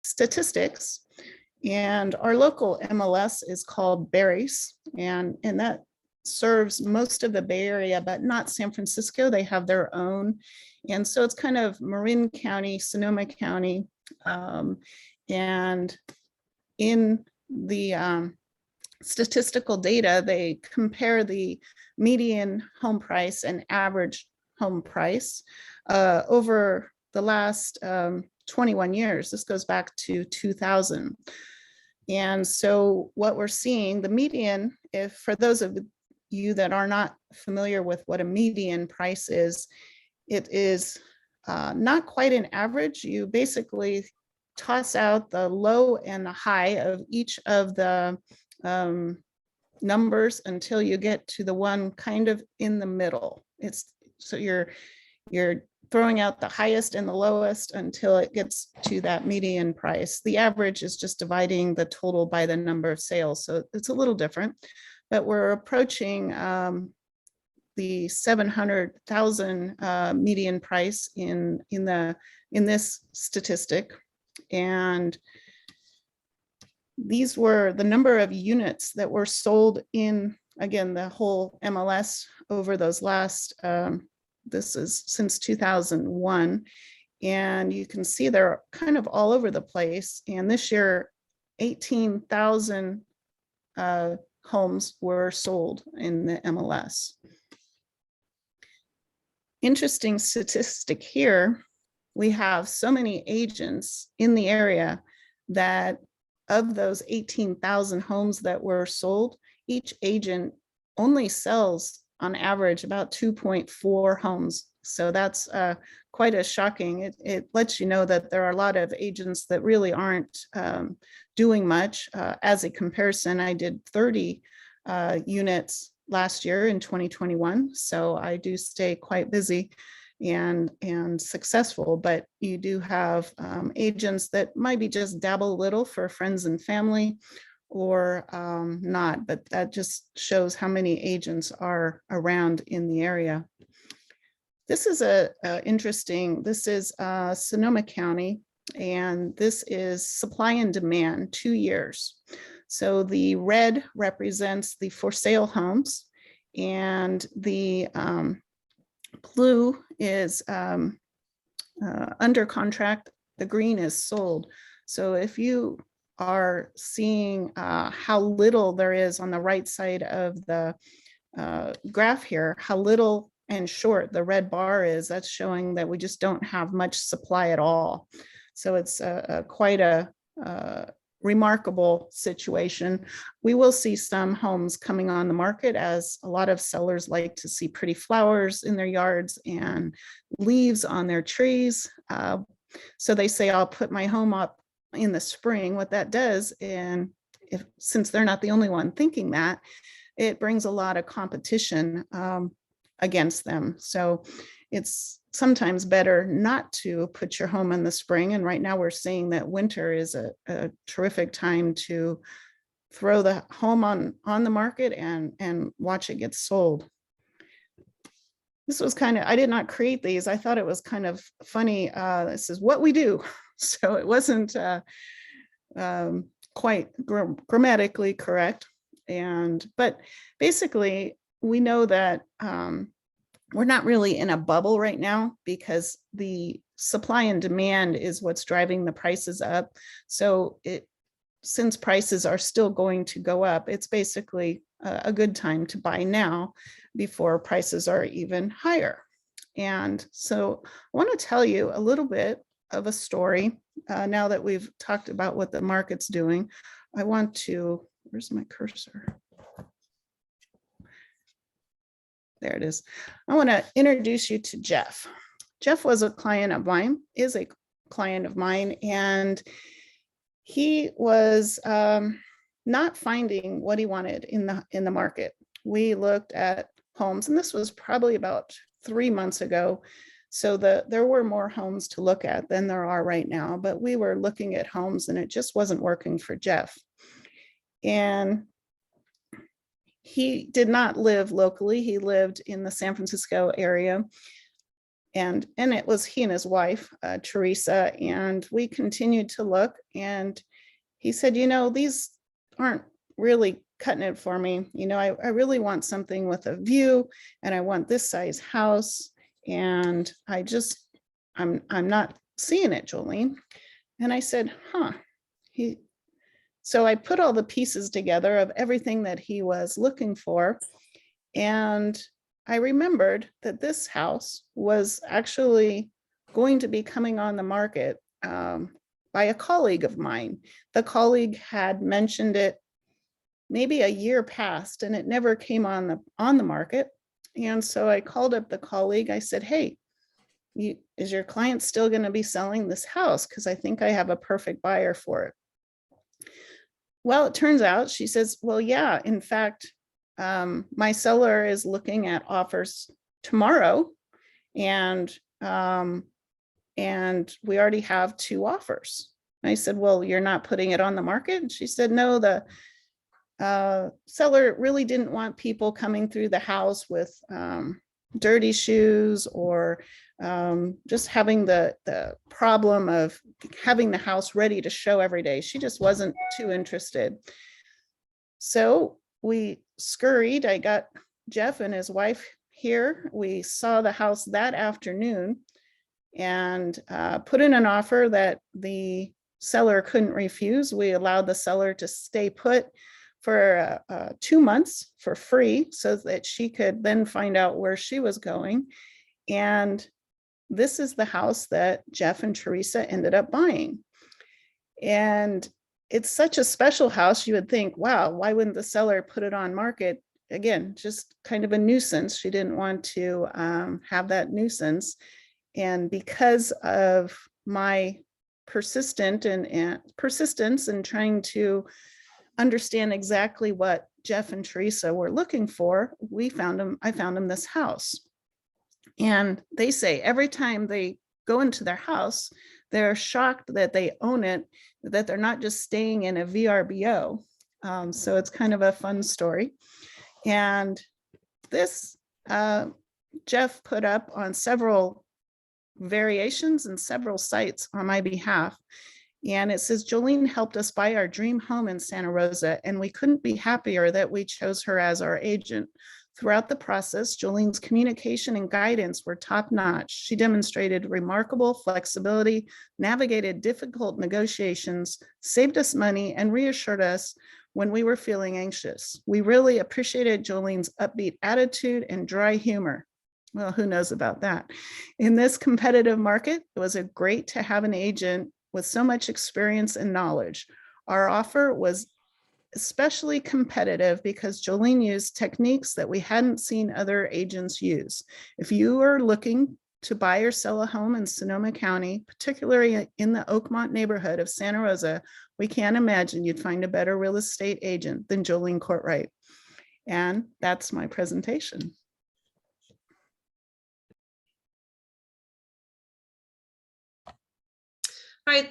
statistics. And our local MLS is called Barry's, and that serves most of the Bay Area, but not San Francisco. They have their own. And so it's kind of Marin County, Sonoma County. And in the statistical data, they compare the median home price and average home price over the last 21 years. This goes back to 2000. And so what we're seeing, the median, if for those of you that are not familiar with what a median price is, it is not quite an average. You basically toss out the low and the high of each of the numbers until you get to the one kind of in the middle. It's so you're throwing out the highest and the lowest until it gets to that median price. The average is just dividing the total by the number of sales. So it's a little different, but we're approaching the 700,000 median price in this statistic. And these were the number of units that were sold in, again, the whole MLS over those last, this is since 2001. And you can see they're kind of all over the place. And this year, 18,000 homes were sold in the MLS. Interesting statistic here. We have so many agents in the area that of those 18,000 homes that were sold, each agent only sells on average about 2.4 homes. So that's quite a shocking. It lets you know that there are a lot of agents that really aren't doing much. As a comparison, I did 30 units last year in 2021. So I do stay quite busy and successful, but you do have agents that maybe just dabble a little for friends and family or not, but that just shows how many agents are around in the area. This is interesting, this is Sonoma County, and this is supply and demand, 2 years. So the red represents the for sale homes, and the blue is under contract, the green is sold. So if you are seeing how little there is on the right side of the graph here, how little and short the red bar is, that's showing that we just don't have much supply at all. So it's quite a remarkable situation. We will see some homes coming on the market, as a lot of sellers like to see pretty flowers in their yards and leaves on their trees. So they say, I'll put my home up in the spring. What that does, and since they're not the only one thinking that, it brings a lot of competition against them. So it's sometimes better not to put your home in the spring. And right now we're seeing that winter is a terrific time to throw the home on the market and watch it get sold. This was kind of, I did not create these. I thought it was kind of funny. This is what we do. So it wasn't quite grammatically correct. But basically we know that we're not really in a bubble right now, because the supply and demand is what's driving the prices up. So since prices are still going to go up, it's basically a good time to buy now before prices are even higher. And so I want to tell you a little bit of a story. Now that we've talked about what the market's doing, I want to, where's my cursor? There it is. I want to introduce you to Jeff. Jeff was a client of mine, is a client of mine, and he was not finding what he wanted in the market. We looked at homes, and this was probably about 3 months ago. So there were more homes to look at than there are right now, but we were looking at homes and it just wasn't working for Jeff. And he did not live locally. He lived in the San Francisco area. And it was he and his wife, Teresa, and we continued to look. And he said, you know, these aren't really cutting it for me. You know, I really want something with a view, and I want this size house. And I'm not seeing it, Jolene. And I said, huh. So I put all the pieces together of everything that he was looking for. And I remembered that this house was actually going to be coming on the market by a colleague of mine. The colleague had mentioned it maybe a year past, and it never came on the market. And so I called up the colleague. I said, hey, is your client still going to be selling this house? Because I think I have a perfect buyer for it. Well, it turns out, she says, well, yeah, in fact, my seller is looking at offers tomorrow, and we already have 2 offers. I said, well, you're not putting it on the market? And she said, no, the seller really didn't want people coming through the house with dirty shoes, or just having the problem of having the house ready to show every day. She just wasn't too interested. So we scurried. I got Jeff and his wife here. We saw the house that afternoon and put in an offer that the seller couldn't refuse. We allowed the seller to stay put for 2 months for free, so that she could then find out where she was going. And this is the house that Jeff and Teresa ended up buying. And it's such a special house. You would think, wow, why wouldn't the seller put it on market? Again, just kind of a nuisance. She didn't want to have that nuisance. And because of my persistence and trying to understand exactly what Jeff and Teresa were looking for, I found them this house. And they say every time they go into their house, they're shocked that they own it, that they're not just staying in a VRBO. So it's kind of a fun story. And this Jeff put up on several variations and several sites on my behalf. And it says, Jolene helped us buy our dream home in Santa Rosa, and we couldn't be happier that we chose her as our agent. Throughout the process, Jolene's communication and guidance were top-notch. She demonstrated remarkable flexibility, navigated difficult negotiations, saved us money, and reassured us when we were feeling anxious. We really appreciated Jolene's upbeat attitude and dry humor. Well, who knows about that? In this competitive market, it was great to have an agent with so much experience and knowledge. Our offer was especially competitive because Jolene used techniques that we hadn't seen other agents use. If you are looking to buy or sell a home in Sonoma County, particularly in the Oakmont neighborhood of Santa Rosa, we can't imagine you'd find a better real estate agent than Jolene Cortright. And that's my presentation. All right.